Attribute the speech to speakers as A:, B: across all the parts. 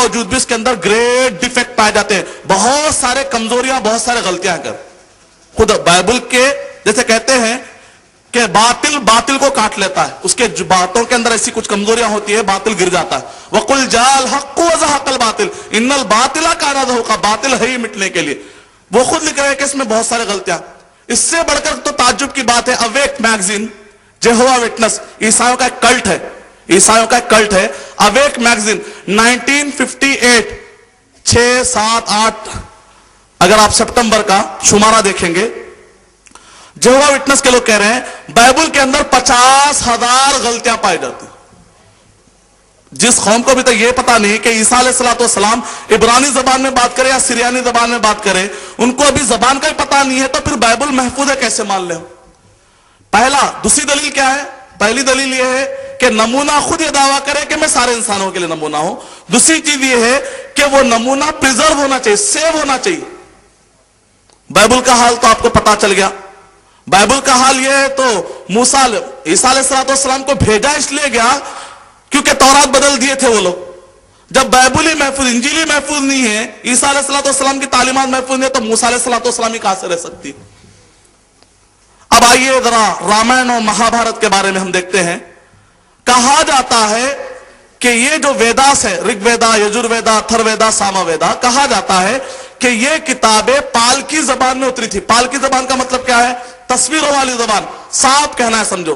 A: باوجود بھی اس کے اندر گریٹ ڈیفیکٹ پائے جاتے ہیں، بہت سارے کمزوریاں، بہت سارے غلطیاں کر خود بائبل کے جیسے کہتے ہیں کہ باطل باطل کو کاٹ لیتا ہے، اس کے باتوں کے اندر ایسی کچھ کمزوریاں ہوتی ہے، باطل گر جاتا ہے۔ وَقُلْ جَاءَ الْحَقُّ وَزَهَقَ الْبَاطِلُ إِنَّ الْبَاطِلَ كَانَ زَهُوقًا، باطل ہے ہی مٹنے کے لیے۔ وہ خود لکھ رہے ہیں کہ اس میں بہت سارے غلطیاں۔ اس سے بڑھ کر تو تعجب کی بات ہے، اویک میگزین، جہووا وٹنس، عیسائیوں کا ایک کلٹ ہے، عیسائیوں کا ایک کلٹ ہے، اویک میگزین 1958 6 7 8 اگر آپ سپٹمبر کا شمارہ دیکھیں گے، جہووا وٹنس کے لوگ کہہ رہے ہیں بائبل کے اندر 50,000 غلطیاں پائی جاتی ہیں۔ جس قوم کو بھی تو یہ پتا نہیں کہ عیسیٰ علیہ السلام عبرانی زبان میں بات کرے یا سریانی زبان میں بات کرے، ان کو ابھی زبان کا ہی پتا نہیں ہے، تو پھر بائبل محفوظ ہے کیسے مان لیں؟ پہلا، دوسری دلیل کیا ہے؟ پہلی دلیل یہ ہے کہ نمونہ خود یہ دعویٰ کرے کہ میں سارے انسانوں کے لیے نمونہ ہوں۔ دوسری چیز یہ ہے کہ وہ نمونہ پریزرو ہونا چاہیے، سیو ہونا چاہیے۔ بائبل کا حال تو آپ کو پتا چل گیا۔ بائبل کا حال یہ ہے تو موسیٰ عیسیٰ علیہ السلام کو بھیجا اس لیے گیا کیونکہ تورات بدل دیے تھے وہ لوگ۔ جب بائبل ہی محفوظ، انجیل ہی محفوظ نہیں ہے، عیسیٰ علیہ السلام کی تعلیمات محفوظ نہیں ہے، تو موسیٰ علیہ السلام ہی کہاں سے رہ سکتی؟ اب آئیے ذرا رامائن اور مہا بھارت کے بارے میں ہم دیکھتے ہیں۔ کہا جاتا ہے کہ یہ جو ویداس ہے، رگ ویدا، یجر ویدا، اتھر ویدا، سام ویدا، کہا جاتا ہے کہ یہ کتابیں پال کی زبان میں اتری تھی۔ پال کی زبان کا مطلب کیا ہے؟ تصویروں والی زبان، سانپ کہنا ہے سمجھو،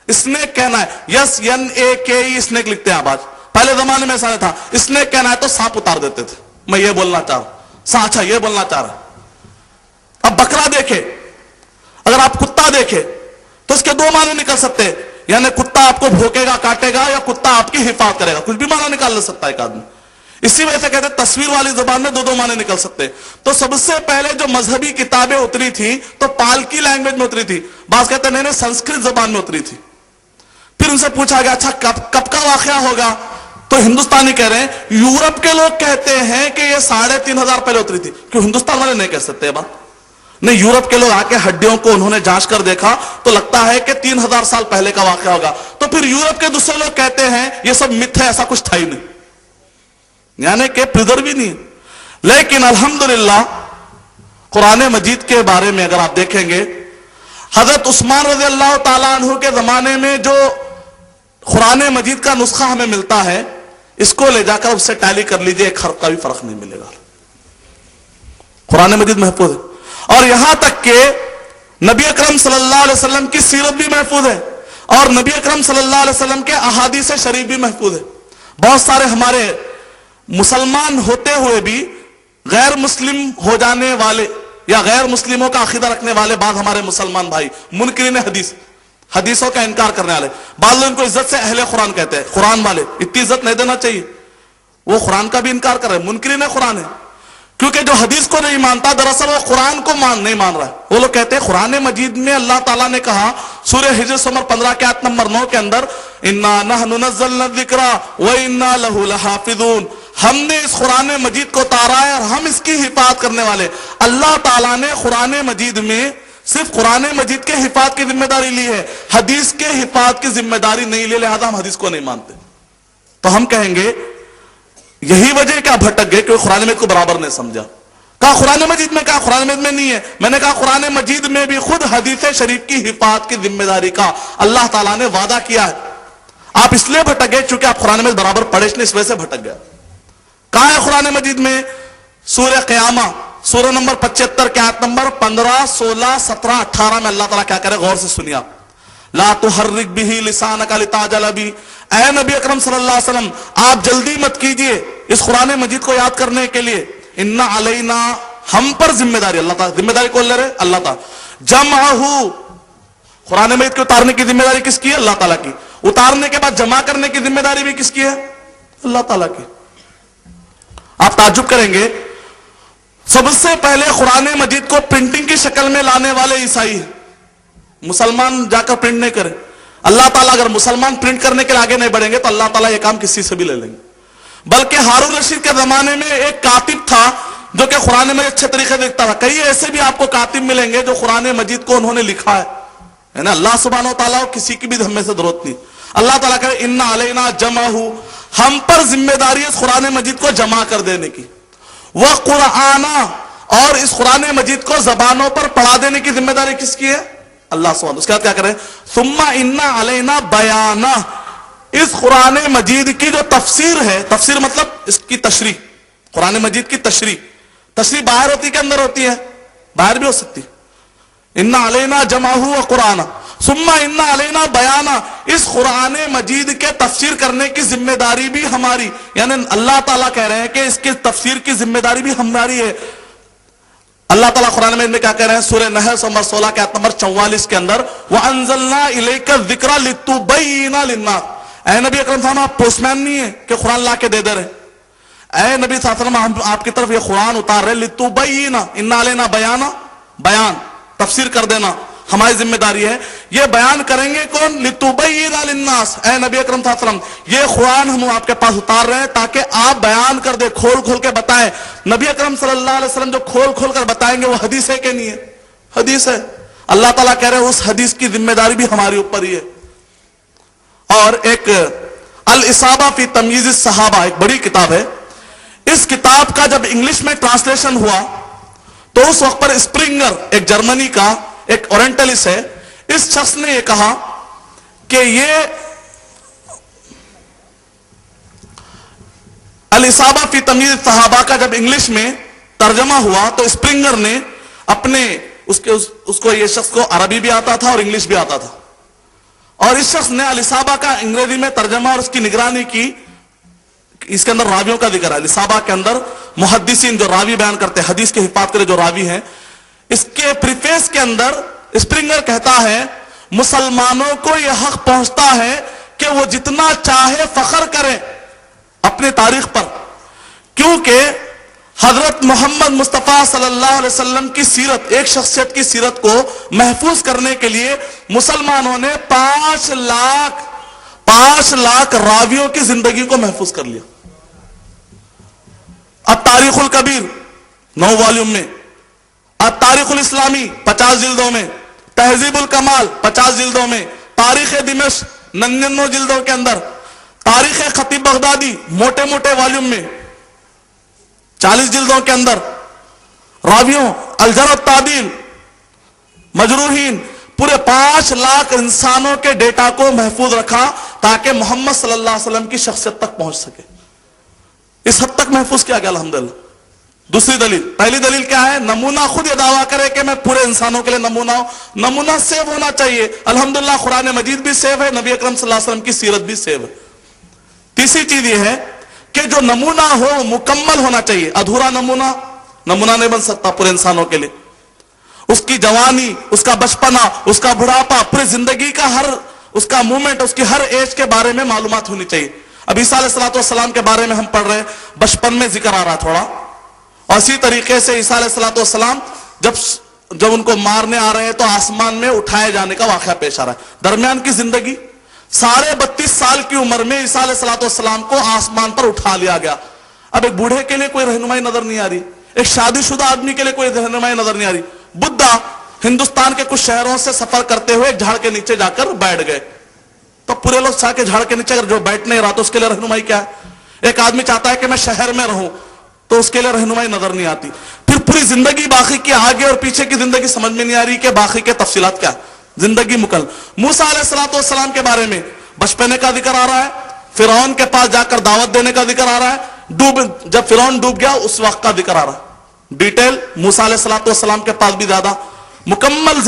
A: اسنیک کہنا ہے، یس ین اے کے ای اسنیک لکھتے ہیں آپ آج، پہلے زمانے میں ایسا نہیں تھا، اسنیک کہنا ہے تو سانپ اتار دیتے تھے۔ میں یہ بولنا چاہ رہا ہوں، اچھا یہ بولنا چاہ رہا ہوں۔ اب بکرا دیکھے، اگر آپ کتا دیکھے تو اس کے دو معنی نکل سکتے ہیں، یعنی کتا آپ کو بھوکے گا، کاٹے گا، یا کتا آپ کی حفاظت کرے گا، کچھ بھی معنی نکال سکتا ہے ایک آدمی۔ اسی وجہ سے کہتے ہیں تصویر والی زبان میں دو معنی نکل سکتے ہیں۔ تو سب سے پہلے جو مذہبی کتابیں اتری تھی تو پال کی لینگویج میں اتری تھی، بعض کہتے ہیں نہیں سنسکرت زبان میں اتری تھی۔ پھر ان سے پوچھا گیا اچھا کب کا واقعہ ہوگا؟ تو ہندوستانی کہہ رہے ہیں، یورپ کے لوگ کہتے ہیں کہ یہ 3,500 پہلے اتری تھی۔ کیوں ہندوستان والے نہیں کہہ سکتے بات؟ نہیں، یورپ کے لوگ آ کے ہڈیوں کو انہوں نے جانچ کر دیکھا تو لگتا ہے کہ 3,000 سال پہلے کا واقعہ ہوگا۔ تو پھر یورپ کے دوسرے لوگ کہتے ہیں یہ سب متھ ہے، ایسا کچھ تھا ہی نہیں، یعنی کہ پریزرو بھی نہیں۔ لیکن الحمدللہ قرآن مجید کے بارے میں اگر آپ دیکھیں گے، حضرت عثمان رضی اللہ تعالیٰ عنہ کے زمانے میں جو قرآن مجید کا نسخہ ہمیں ملتا ہے، اس کو لے جا کر اس سے ٹیلی کر لیجئے، ایک حرف کا بھی فرق نہیں ملے گا۔ قرآن مجید محفوظ ہے، اور یہاں تک کہ نبی اکرم صلی اللہ علیہ وسلم کی سیرت بھی محفوظ ہے، اور نبی اکرم صلی اللہ علیہ وسلم کے احادیث شریف بھی محفوظ ہے۔ بہت سارے ہمارے مسلمان ہوتے ہوئے بھی غیر مسلم ہو جانے والے یا غیر مسلموں کا عقیدہ رکھنے والے بعض ہمارے مسلمان بھائی منکرین حدیثوں کا انکار کرنے والے، بعض لوگ ان کو عزت سے اہل قرآن کہتے ہیں، قرآن والے، اتنی عزت نہیں دینا چاہیے، وہ قرآن کا بھی انکار کر رہے ہیں، منکرین قرآن ہے، کیونکہ جو حدیث کو نہیں مانتا دراصل وہ قرآن کو نہیں مان رہا ہے۔ وہ لوگ کہتے ہیں قرآن مجید میں اللہ تعالیٰ نے کہا سورہ ہجر سمر 15 کے آیت نمبر 9 کے اندر، اِنَّا نَحْنُ نَزَّلْنَا الذِّكْرَ وَإِنَّا لَهُ لَحَافِظُونَ، ہم نے اس قرآن مجید کو اتارا ہے اور ہم اس کی حفاظت کرنے والے۔ اللہ تعالیٰ نے قرآن مجید میں صرف قرآن مجید کے حفاظت کی ذمہ داری لی ہے، حدیث کے حفاظت کی ذمہ داری نہیں لی، لہذا ہم حدیث کو نہیں مانتے۔ تو ہم کہیں گے یہی وجہ کیا بھٹک گئے کہ قرآن مجید کو برابر نہیں سمجھا۔ کہا قرآن مجید میں، کہا قرآن مجید میں نہیں ہے۔ میں نے کہا قرآن مجید میں بھی خود حدیث شریف کی حفاظت کی ذمہ داری کا اللہ تعالیٰ نے وعدہ کیا ہے۔ آپ اس لیے بھٹک گئے چونکہ آپ قرآن مجید برابر پڑھے، اس وجہ سے بھٹک گیا۔ کہاں ہے قرآن مجید میں؟ سورہ قیامہ سورہ نمبر 75 کے آیت نمبر 15 16 17 18 میں اللہ تعالیٰ کیا کرے، غور سے سنیے آپ۔ لا تحرک بہ لسانک لتعجل بہ، اے نبی اکرم صلی اللہ علیہ وسلم آپ جلدی مت کیجئے اس قرآن مجید کو یاد کرنے کے لیے، ان علینا، ہم پر ذمہ داری، اللہ تعالیٰ ذمہ داری کون لے رہے؟ اللہ تعالیٰ۔ جمعہ، قرآن مجید کو اتارنے کی ذمہ داری کس کی ہے؟ اللہ تعالیٰ کی۔ اتارنے کے بعد جمع کرنے کی ذمہ داری بھی کس کی ہے؟ اللہ تعالیٰ کی۔ آپ تعجب کریں گے، سب سے پہلے قرآن مجید کو پرنٹنگ کی شکل میں لانے والے عیسائی ہیں، مسلمان جا کر پرنٹ نہیں کرے۔ اللہ تعالیٰ اگر مسلمان پرنٹ کرنے کے لیے آگے نہیں بڑھیں گے تو اللہ تعالیٰ یہ کام کسی سے بھی لے لیں گے۔ بلکہ ہارون رشید کے زمانے میں ایک کاتب تھا جو کہ قرآن مجید اچھے طریقے سے لکھتا تھا۔ کئی ایسے بھی آپ کو کاتب ملیں گے جو قرآن مجید کو انہوں نے لکھا ہے، اللہ سبحانہ و تعالیٰ کسی کی بھی ہمیں سے ضرورت نہیں۔ اللہ تعالیٰ کہے اِنَّ عَلَيْنَا جَمْعَهُ، ہم پر ذمہ داری ہے اس قرآن مجید کو جمع کر دینے کی، وَقُرْآنَ، اور اس قرآن مجید کو زبانوں پر پڑھا دینے کی ذمہ داری کس کی ہے؟ اللہ سبحانہ۔ اس کے بعد کیا کریں؟ ثُمَّ إِنَّ عَلَيْنَا بَيَانَهُ، اس قرآن مجید کی جو تفسیر ہے، تفسیر مطلب اس کی تشریح، قرآن مجید کی تشریح باہر ہوتی کہ اندر ہوتی ہے؟ باہر بھی ہو سکتی۔ اِنَّ عَلَيْنَا جَمْعَهُ وَقُرْآنَهُ ثُمَّ إِنَّ عَلَيْنَا بَيَانَهُ، اس قرآن مجید کے تفسیر کرنے کی ذمہ داری بھی ہماری، یعنی اللہ تعالیٰ کہہ رہے ہیں کہ اس کی تفسیر کی ذمہ داری بھی ہماری ہے۔ اللہ تعالیٰ قرآن میں کیا کہہ رہے ہیں؟ سورہ نحل نمبر 16 کے آیت نمبر 44 کے اندر وَأَنزَلْنَا إِلَيْكَ الذِّكْرَ لِتُبَيِّنَ لِلنَّاسِ، اے نبی اکرم صلی اللہ علیہ وسلم آپ پوسٹ مین نہیں ہیں کہ قرآن لا کے دے دے رہے، اے نبی صلی اللہ علیہ وسلم ہم آپ کی طرف یہ قرآن اتار رہے، لِتُبَيِّنَ إِنَّ عَلَيْنَا بَيَانَ، بیان تفسیر کر دینا ہماری ذمہ داری ہے۔ یہ بیان کریں گے کون؟ لِتُبَيِّنَ لِلنَّاسِ، اے نبی اکرم صلی اللہ علیہ وسلم یہ قرآن ہم آپ کے پاس اتار رہے ہیں تاکہ آپ بیان کر دیں، کھول کے بتائیں۔ نبی اکرم صلی اللہ علیہ وسلم جو کھول کر بتائیں گے وہ حدیث ہے کہ نہیں ہے؟ حدیث ہے۔ اللہ تعالیٰ کہہ رہے ہیں اس حدیث کی ذمہ داری بھی ہماری اوپر ہی ہے۔ اور ایک الاصابہ فی تمییز الصحابہ ایک بڑی کتاب ہے، اس کتاب کا جب انگلش میں ٹرانسلیشن ہوا تو اس وقت پر اسپرنگر ایک جرمنی کا ایک اورینٹلسٹ ہے، اس شخص نے یہ کہا کہ یہ الاصابہ فی تمییز الصحابہ کا جب انگلش میں ترجمہ ہوا تو اسپرنگر نے اپنے اس کو یہ شخص کو عربی بھی آتا تھا اور انگلش بھی آتا تھا، اور اس شخص نے الاصابہ کا انگریزی میں ترجمہ اور اس کی نگرانی کی۔ اس کے اندر راویوں کا ذکر ہے، الاصابہ کے اندر محدثین جو راوی بیان کرتے ہیں، حدیث کی حفاظت کرے جو راوی ہیں، اس کے پریفیس کے اندر اسپرنگر کہتا ہے مسلمانوں کو یہ حق پہنچتا ہے کہ وہ جتنا چاہے فخر کریں اپنی تاریخ پر، کیونکہ حضرت محمد مصطفیٰ صلی اللہ علیہ وسلم کی سیرت، ایک شخصیت کی سیرت کو محفوظ کرنے کے لیے مسلمانوں نے 5 لاکھ راویوں کی زندگی کو محفوظ کر لیا۔ التاریخ الکبیر 9 والیوم میں، التاریخ الاسلامی 50 جلدوں میں، تہذیب الکمال 50 جلدوں میں، تاریخ دمشق 99 جلدوں کے اندر، تاریخ خطیب بغدادی موٹے والیوم میں 40 جلدوں کے اندر، راویوں الجرح والتعدیل، مجروحین، پورے 5 لاکھ انسانوں کے ڈیٹا کو محفوظ رکھا تاکہ محمد صلی اللہ علیہ وسلم کی شخصیت تک پہنچ سکے۔ اس حد تک محفوظ کیا گیا الحمدللہ۔ دوسری دلیل، پہلی دلیل کیا ہے؟ نمونہ خود یہ دعویٰ کرے کہ میں پورے انسانوں کے لیے نمونہ ہوں، نمونہ سیو ہونا چاہیے۔ الحمدللہ قرآن مجید بھی سیو ہے، نبی اکرم صلی اللہ علیہ وسلم کی سیرت بھی سیو ہے۔ تیسری چیز یہ ہے کہ جو نمونہ ہو مکمل ہونا چاہیے، ادھورا نمونہ نہیں بن سکتا پورے انسانوں کے لیے۔ اس کی جوانی، اس کا بچپنا، اس کا بڑھاپا، پوری زندگی کا ہر اس کا مومنٹ، اس کی ہر ایج کے بارے میں معلومات ہونی چاہیے۔ اب عیسیٰ علیہ السلام کے بارے میں ہم پڑھ رہے ہیں، بچپن میں ذکر آ رہا تھوڑا، اور اسی طریقے سے عیسیٰ علیہ السلام جب ان کو مارنے آ رہے ہیں تو آسمان میں اٹھائے جانے کا واقعہ پیش آ رہا ہے۔ درمیان کی زندگی 32.5 سال کی عمر میں عیسیٰ علیہ السلام کو آسمان پر اٹھا لیا گیا۔ اب ایک بوڑھے کے لیے کوئی رہنمائی نظر نہیں آ رہی، ایک شادی شدہ آدمی کے لیے کوئی رہنمائی نظر نہیں آ رہی۔ بدھا ہندوستان کے کچھ شہروں سے سفر کرتے ہوئے ایک جھاڑ کے نیچے جا کر بیٹھ گئے، تو پورے لوگ چاہ کے جھاڑ کے نیچے اگر جو بیٹھ نہیں رہا تو اس کے لیے رہنمائی کیا ہے؟ ایک آدمی چاہتا ہے کہ میں شہر میں رہوں تو اس کے لیے رہنمائی نظر نہیں آتی۔ پھر پوری زندگی باقی کی آگے اور پیچھے کی زندگی سمجھ میں نہیں آ رہی کہ باقی کے تفصیلات کیا، زندگی مکمل۔ موسیٰ علیہ السلام کے بارے میں بچپنے کا ذکر آ رہا ہے، فرعون کے پاس جا کر دعوت دینے کا ذکر آ رہا ہے، جب فرعون ڈوب گیا اس وقت کا ذکر آ رہا ہے۔ ڈیٹیل موسیٰ علیہ السلام کے پاس بھی زیادہ مکمل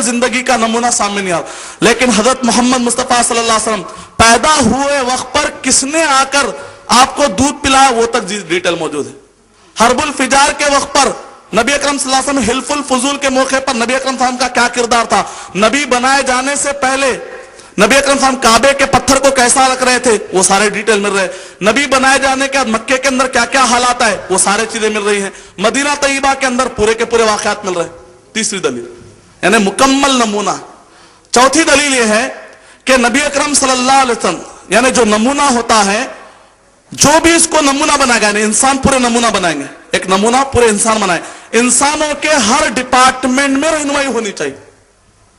A: زندگی کا نمونہ سامنے نہیں آ رہا۔ لیکن حضرت محمد مصطفیٰ صلی اللہ علیہ وسلم پیدا ہوئے وقت پر کس نے آ کر آپ کو دودھ پلایا وہ تک ڈیٹیل موجود ہے۔ حرب الفجار کے وقت پر نبی اکرم صلی اللہ علیہ وسلم، حلف الفضول کے موقع پر نبی اکرم صلی اللہ علیہ وسلم کا کیا کردار تھا، نبی بنائے جانے سے پہلے نبی اکرم صلی اللہ علیہ وسلم کعبے کے پتھر کو کیسا رکھ رہے تھے وہ سارے ڈیٹیل مل رہے ہیں۔ نبی بنائے جانے کے بعد مکے کے اندر کیا کیا حالات ہے وہ سارے چیزیں مل رہی ہیں۔ مدینہ طیبہ کے اندر پورے کے پورے واقعات مل رہے ہیں۔ تیسری دلیل یعنی مکمل نمونہ۔ چوتھی دلیل یہ ہے کہ نبی اکرم صلی اللہ علیہ وسلم یعنی جو نمونہ ہوتا ہے، جو بھی اس کو نمونہ بنائے گا، یعنی انسان پورے نمونہ بنائیں گے، ایک نمونہ پورے انسان بنائے، انسانوں کے ہر ڈپارٹمنٹ میں رہنمائی ہونی چاہیے،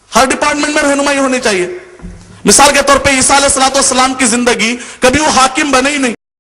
A: ہر ڈپارٹمنٹ میں رہنمائی ہونی چاہیے۔ مثال کے طور پہ عیسیٰ علیہ السلام کی زندگی، کبھی وہ حاکم بنے ہی نہیں،